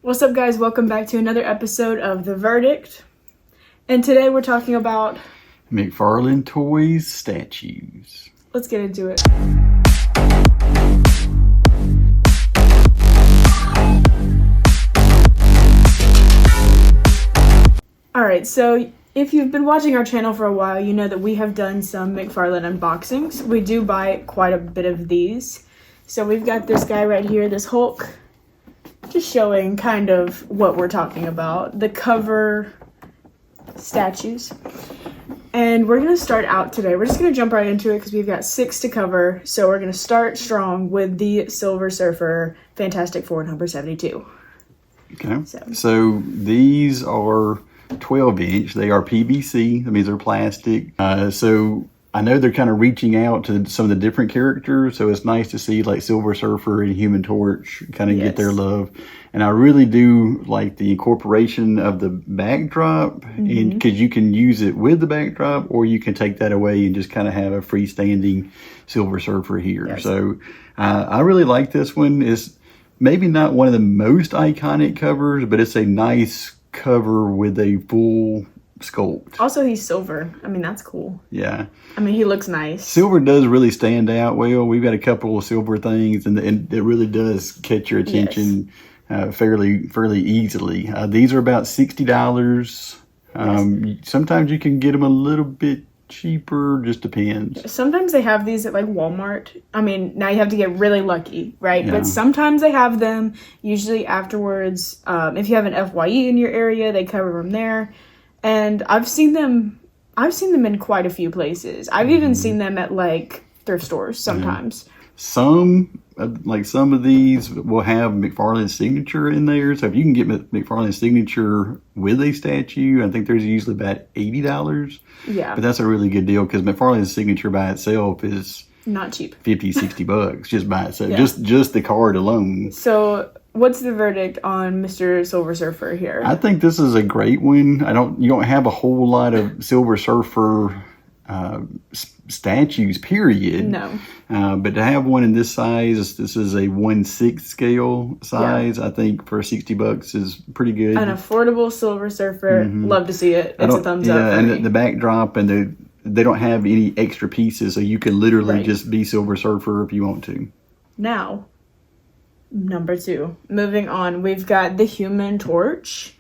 What's up, guys? Welcome back to another episode of The Verdict. And today we're talking about McFarlane Toys statues. Let's get into it. Alright, so if you've been watching our channel for a while, you know that we have done some McFarlane unboxings. We do buy quite a bit of these. So we've got this guy right here, this Hulk. Just showing kind of what we're talking about, the cover statues. And we're going to start out today. We're just going to jump right into it because we've got 6 to cover. So we're going to start strong with the Silver Surfer Fantastic Four number 72. Okay. So these are 12-inch. They are PVC. That means they're plastic. So I know they're kind of reaching out to some of the different characters, so it's nice to see like Silver Surfer and Human Torch kind of get their love. And I really do like the incorporation of the backdrop, because you can use it with the backdrop, or you can take that away and just kind of have a freestanding Silver Surfer here. Yes. So I really like this one. It's maybe not one of the most iconic covers, but it's a nice cover with a full sculpt. Also, he's silver. I mean, that's cool. Yeah. I mean, he looks nice. Silver does really stand out well. We've got a couple of silver things, and it really does catch your attention fairly easily. These are about $60. Sometimes you can get them a little bit cheaper, just depends. Sometimes they have these at like Walmart. I mean, now you have to get really lucky, right? Yeah. But sometimes they have them, usually afterwards. If you have an FYE in your area, they cover them there. And I've seen them in quite a few places. I've even seen them at like thrift stores sometimes. Some of these will have McFarlane's signature in there. So if you can get McFarlane's signature with a statue, I think there's usually about $80. Yeah. But that's a really good deal because McFarlane's signature by itself is not cheap. $50-$60 just by itself. Yeah. Just the card alone. So what's the verdict on Mr. Silver Surfer here? I think this is a great one. You don't have a whole lot of Silver Surfer statues, period. No. But to have one in this size, this is a 1/6 scale size. Yeah. I think for $60 is pretty good. An affordable Silver Surfer. Love to see it. It's a thumbs up. Yeah, and the backdrop and they don't have any extra pieces, so you can literally just be Silver Surfer if you want to. Now, number 2. Moving on, we've got the Human Torch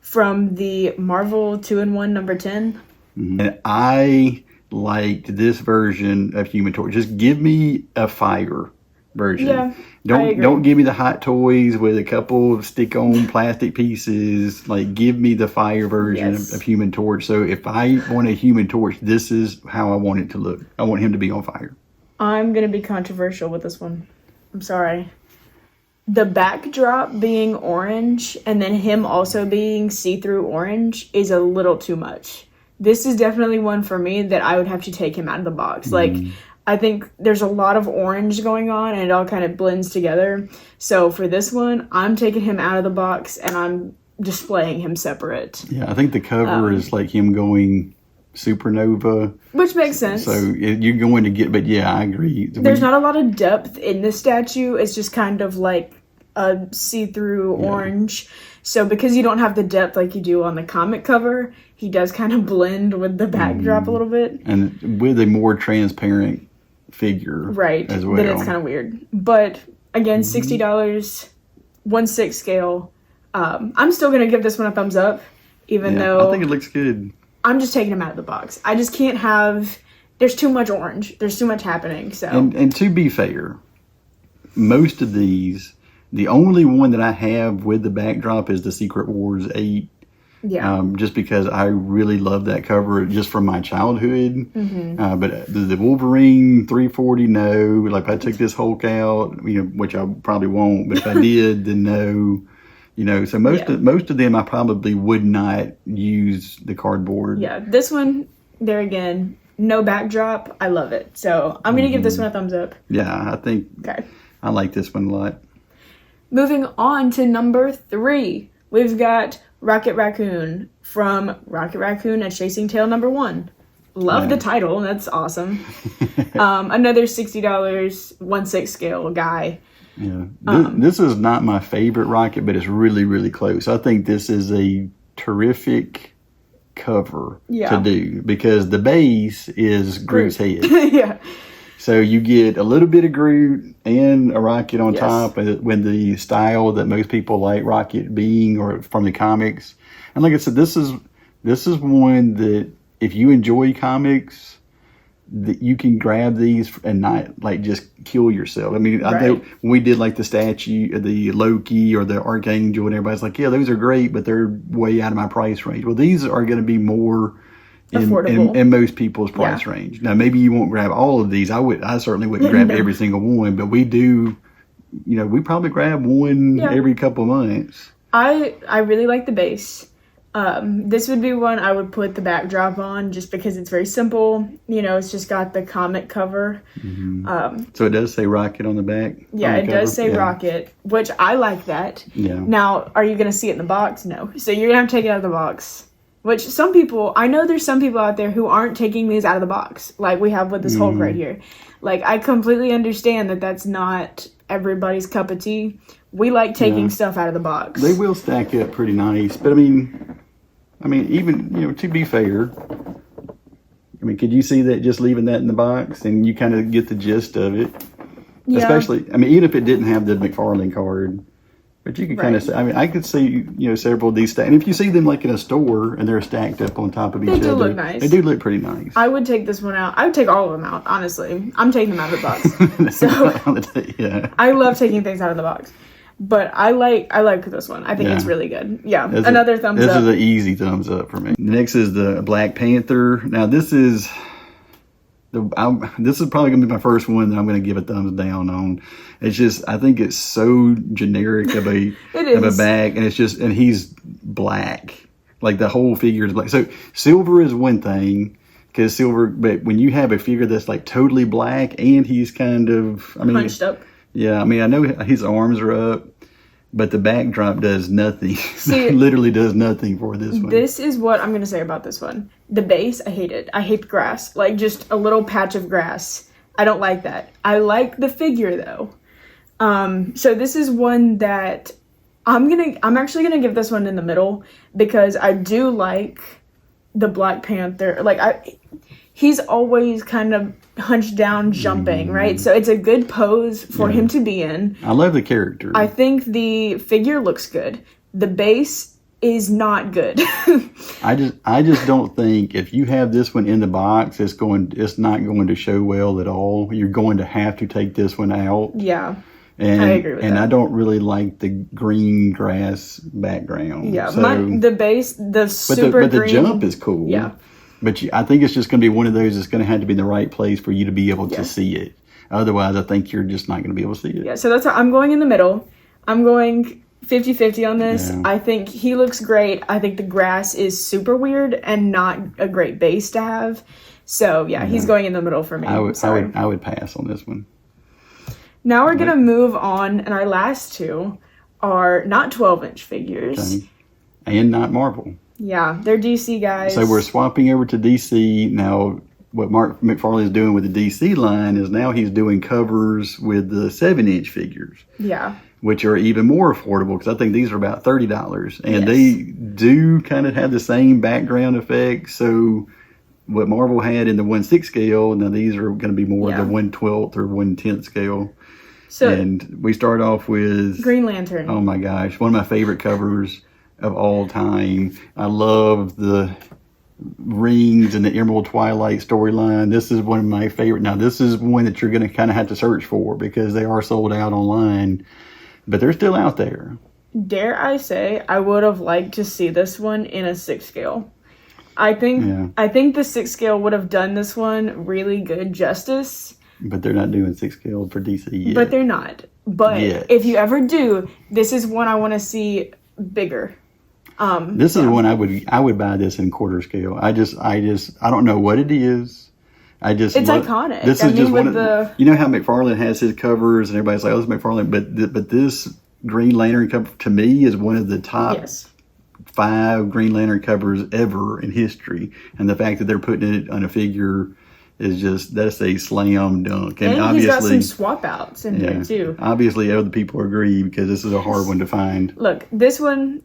from the Marvel 2-in-1 number 10. And I liked this version of Human Torch. Just give me a fire version. Yeah, don't give me the Hot Toys with a couple of stick-on plastic pieces. Like, give me the fire version of Human Torch. So if I want a Human Torch, this is how I want it to look. I want him to be on fire. I'm gonna be controversial with this one. I'm sorry. The backdrop being orange and then him also being see-through orange is a little too much. This is definitely one for me that I would have to take him out of the box. Like, I think there's a lot of orange going on and it all kind of blends together. So for this one, I'm taking him out of the box and I'm displaying him separate. Yeah, I think the cover is like him going supernova. Which makes sense. So you're going to get, but yeah, I agree. There's not a lot of depth in this statue. It's just kind of like a see-through orange. So because you don't have the depth like you do on the comic cover, he does kind of blend with the backdrop a little bit. And with a more transparent figure as well. Then it's kind of weird. But again, $60, 1/6 scale. I'm still going to give this one a thumbs up, even though I think it looks good. I'm just taking him out of the box. I just can't have... There's too much orange. There's too much happening. So And to be fair, most of these... The only one that I have with the backdrop is the Secret Wars 8. Yeah. Just because I really love that cover just from my childhood. But the Wolverine 340, no. Like if I took this Hulk out, which I probably won't, but if I did, then no. So most of them I probably would not use the cardboard. Yeah. This one, there again, no backdrop. I love it. So I'm going to give this one a thumbs up. Yeah, I think I like this one a lot. Moving on to number 3, we've got Rocket Raccoon from Rocket Raccoon: A Chasing Tale number 1. Love the title. That's awesome. Another $60, 1/6 scale guy. Yeah. This is not my favorite Rocket, but it's really, really close. I think this is a terrific cover to do because the base is Groot's head. Yeah. So you get a little bit of Groot and a Rocket on top, with the style that most people like Rocket being, or from the comics. And like I said, this is one that if you enjoy comics, that you can grab these and not like just kill yourself. I mean, I know when we did like the statue, the Loki or the Archangel, and everybody's like, yeah, those are great, but they're way out of my price range. Well, these are going to be more in most people's price range. Now, maybe you won't grab all of these. I certainly wouldn't grab every single one, but we do, we probably grab one every couple of months. I really like the base. This would be one I would put the backdrop on just because it's very simple. It's just got the comic cover. Mm-hmm. So it does say Rocket on the back? Yeah, it does say Rocket, which I like that. Yeah. Now, are you going to see it in the box? No. So you're going to have to take it out of the box. Which I know there's some people out there who aren't taking these out of the box, like we have with this Hulk right here. Like, I completely understand that that's not everybody's cup of tea. We like taking stuff out of the box. They will stack up pretty nice, but I mean, even, to be fair, could you see that just leaving that in the box and you kind of get the gist of it? Yeah. Especially, even if it didn't have the McFarlane card. But you can kind of see, I could see, several of these stacked. And if you see them like in a store and they're stacked up on top of each other. They do look nice. They do look pretty nice. I would take this one out. I would take all of them out, honestly. I'm taking them out of the box. So I love taking things out of the box. But I like this one. I think it's really good. Yeah, another thumbs up. This is an easy thumbs up for me. Next is the Black Panther. Now this is probably going to be my first one that I'm going to give a thumbs down on. It's just, I think it's so generic of a bag, and and he's black. Like the whole figure is black. So silver is one thing, but when you have a figure that's like totally black and he's kind of, hunched up. Yeah, I know his arms are up, but the backdrop does nothing. See, literally does nothing for this one. This is what I'm going to say about this one. The base, I hate it. I hate the grass. Like, just a little patch of grass. I don't like that. I like the figure, though. So this is one that I'm actually going to give this one in the middle because I do like the Black Panther. Like, he's always kind of hunched down jumping, right? So it's a good pose for him to be in. I love the character. I think the figure looks good. The base is not good. I just don't think if you have this one in the box, it's not going to show well at all. You're going to have to take this one out. Yeah. And I agree with that. And I don't really like the green grass background. Yeah, the base, the super but the green, jump is cool. Yeah. But I think it's just going to be one of those that's going to have to be in the right place for you to be able to see it. Otherwise, I think you're just not going to be able to see it. Yeah, so that's how I'm going in the middle. I'm going 50-50 on this. Yeah. I think he looks great. I think the grass is super weird and not a great base to have. So, he's going in the middle for me. I would pass on this one. Now we're going to move on, and our last two are not 12-inch figures. Okay. And not Marvel. Yeah, they're DC guys. So we're swapping over to DC. Now, what Mark McFarlane is doing with the DC line is now he's doing covers with the 7-inch figures. Yeah. Which are even more affordable because I think these are about $30. And they do kind of have the same background effects. So what Marvel had in the 1/6 scale, now these are going to be more the 1/12 or 1/10 scale. So, and we start off with Green Lantern. Oh my gosh, one of my favorite covers of all time. I love the rings and the Emerald Twilight storyline. This is one of my favorite. Now, this is one that you're going to kind of have to search for because they are sold out online, but they're still out there. Dare I say, I would have liked to see this one in a 6 scale. I think the 6 scale would have done this one really good justice. But they're not doing 6 scale for DC yet. But they're not. But if you ever do, this is one I want to see bigger. This is one I would buy this in quarter scale. I don't know what it is. It's iconic. This is just one of the. You know how McFarlane has his covers and everybody's like, "Oh, it's McFarlane," but this Green Lantern cover to me is one of the top 5 Green Lantern covers ever in history. And the fact that they're putting it on a figure is just, that's a slam dunk. And obviously, he's got some swap outs in there too. Obviously, other people agree because this is a hard one to find. Look, this one,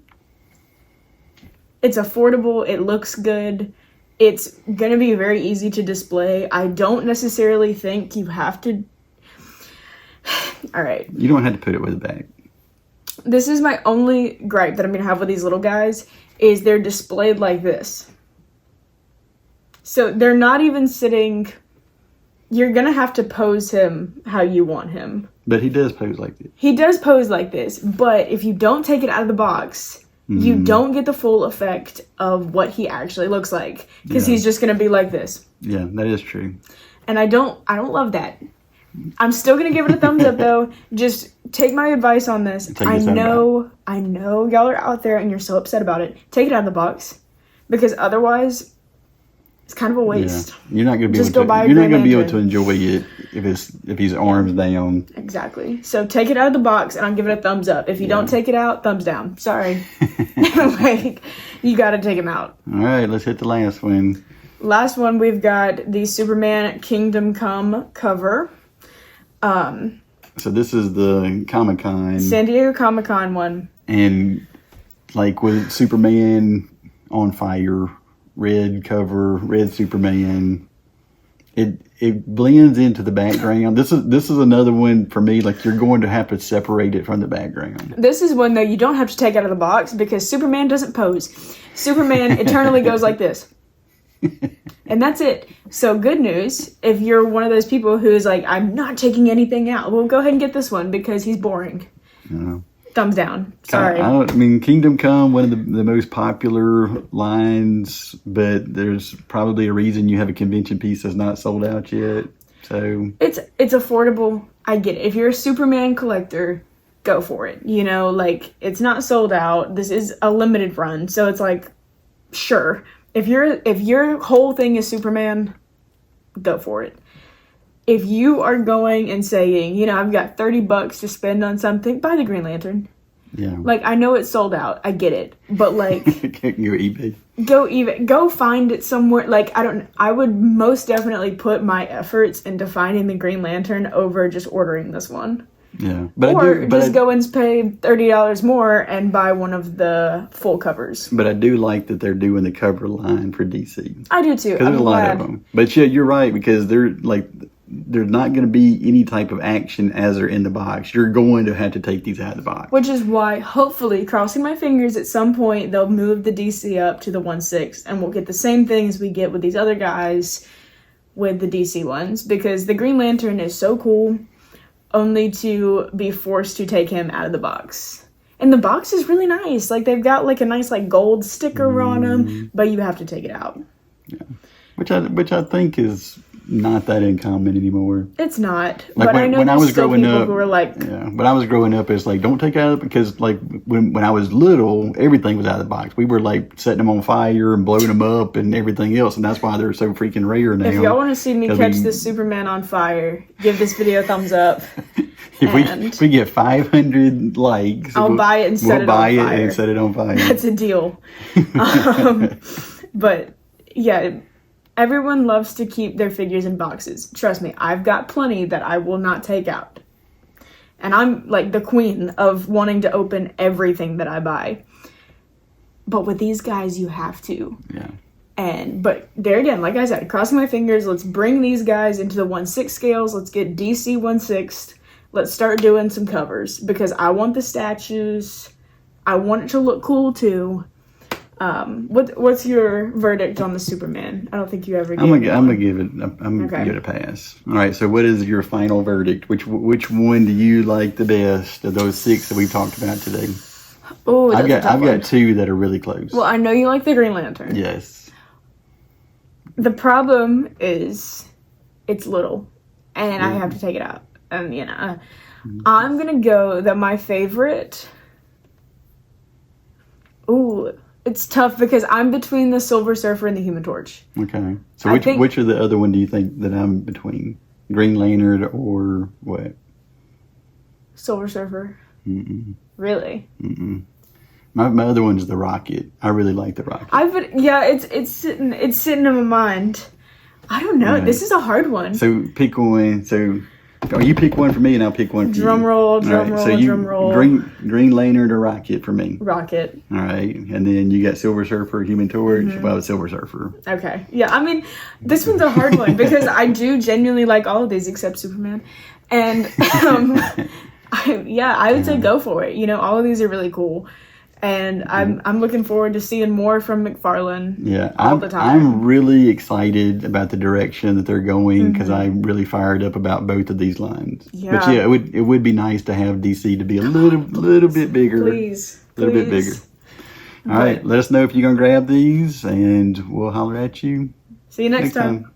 it's affordable. It looks good. It's going to be very easy to display. I don't necessarily think you have to. All right. You don't have to put it with a bag. This is my only gripe that I'm going to have with these little guys is they're displayed like this. So they're not even sitting. You're going to have to pose him how you want him. But he does pose like this. He does pose like this. But if you don't take it out of the box, you don't get the full effect of what he actually looks like. Because he's just going to be like this. Yeah, that is true. And I don't love that. I'm still going to give it a thumbs up, though. Just take my advice on this. I know y'all are out there and you're so upset about it. Take it out of the box. Because otherwise, it's kind of a waste. Yeah. You're not going to be able to. You're not going to be able to enjoy it if he's arms down. Exactly. So take it out of the box, and I'll give it a thumbs up. If you don't take it out, thumbs down. Sorry. Like, you got to take him out. All right, let's hit the last one. Last one, we've got the Superman Kingdom Come cover. So this is the Comic-Con. San Diego Comic-Con one. And like with Superman on fire, red cover, red Superman. It blends into the background. This is another one for me. Like you're going to have to separate it from the background. This is one though you don't have to take out of the box because Superman doesn't pose. Superman eternally goes like this. And that's it. So good news, if you're one of those people who is like, I'm not taking anything out, well, go ahead and get this one because he's boring. Thumbs down. Sorry. I mean, Kingdom Come, one of the most popular lines, but there's probably a reason you have a convention piece that's not sold out yet. So it's affordable. I get it. If you're a Superman collector, go for it. You know, like it's not sold out. This is a limited run, so it's like, sure. If your whole thing is Superman, go for it. If you are going and saying, you know, I've got $30 to spend on something, buy the Green Lantern. Yeah. Like, I know it's sold out. I get it. But, like... eBay. Go find it somewhere. Like, I would most definitely put my efforts into finding the Green Lantern over just ordering this one. Yeah. Go and pay $30 more and buy one of the full covers. But I do like that they're doing the cover line for DC. I do, too. Because there's a lot of them. But, yeah, you're right, because they're, like... There's not going to be any type of action as they're in the box. You're going to have to take these out of the box. Which is why, hopefully, crossing my fingers, at some point they'll move the DC up to the 1/6, and we'll get the same things we get with these other guys with the DC ones. Because the Green Lantern is so cool, only to be forced to take him out of the box. And the box is really nice. Like, they've got like a nice like gold sticker on them, but you have to take it out. Yeah, which I think is not that uncommon anymore. It's not. Like but I know there's still people who are like... Yeah, when I was growing up, it's like, don't take it out because, like, when I was little, everything was out of the box. We were, like, setting them on fire and blowing them up and everything else, and that's why they're so freaking rare now. If y'all want to see me catch this Superman on fire, give this video a thumbs up. If we get 500 likes... I'll buy it and set it on fire. Buy it and set it on fire. That's a deal. But, yeah... Everyone loves to keep their figures in boxes. Trust me, I've got plenty that I will not take out. And I'm like the queen of wanting to open everything that I buy. But with these guys, you have to. Yeah. But there again, like I said, crossing my fingers, let's bring these guys into the 1/6 scales. Let's get DC 1/6. Let's start doing some covers. Because I want the statues. I want it to look cool too. What's your verdict on the Superman? I don't think you ever gave it. I'm gonna give it a pass. All right. So what is your final verdict? Which one do you like the best of those 6 that we've talked about today? Oh, I've got 2 that are really close. Well, I know you like the Green Lantern. Yes. The problem is it's little, and I have to take it out. And you know, I'm gonna go that my favorite. Ooh. It's tough because I'm between the Silver Surfer and the Human Torch. Okay. So which of the other one do you think that I'm between? Green Lantern or what? Silver Surfer. Mm-mm. Really? Mm-mm. My other one's the Rocket. I really like the Rocket. It's sitting in my mind. I don't know. This is a hard one. So pick one. So you pick one for me, and I'll pick one for drum you. Roll, drum roll, so drum roll. Green Lantern or Rocket for me. Rocket. All right, and then you got Silver Surfer, Human Torch. Well, Silver Surfer. Okay. Yeah, I mean, this one's a hard one because I do genuinely like all of these except Superman. And I would say go for it. You know, all of these are really cool. And I'm looking forward to seeing more from McFarlane all the time. I'm really excited about the direction that they're going because I'm really fired up about both of these lines. Yeah. But it would be nice to have DC to be a little bit bigger. Please. A little bit bigger. All right, let us know if you're going to grab these, and we'll holler at you See you next time.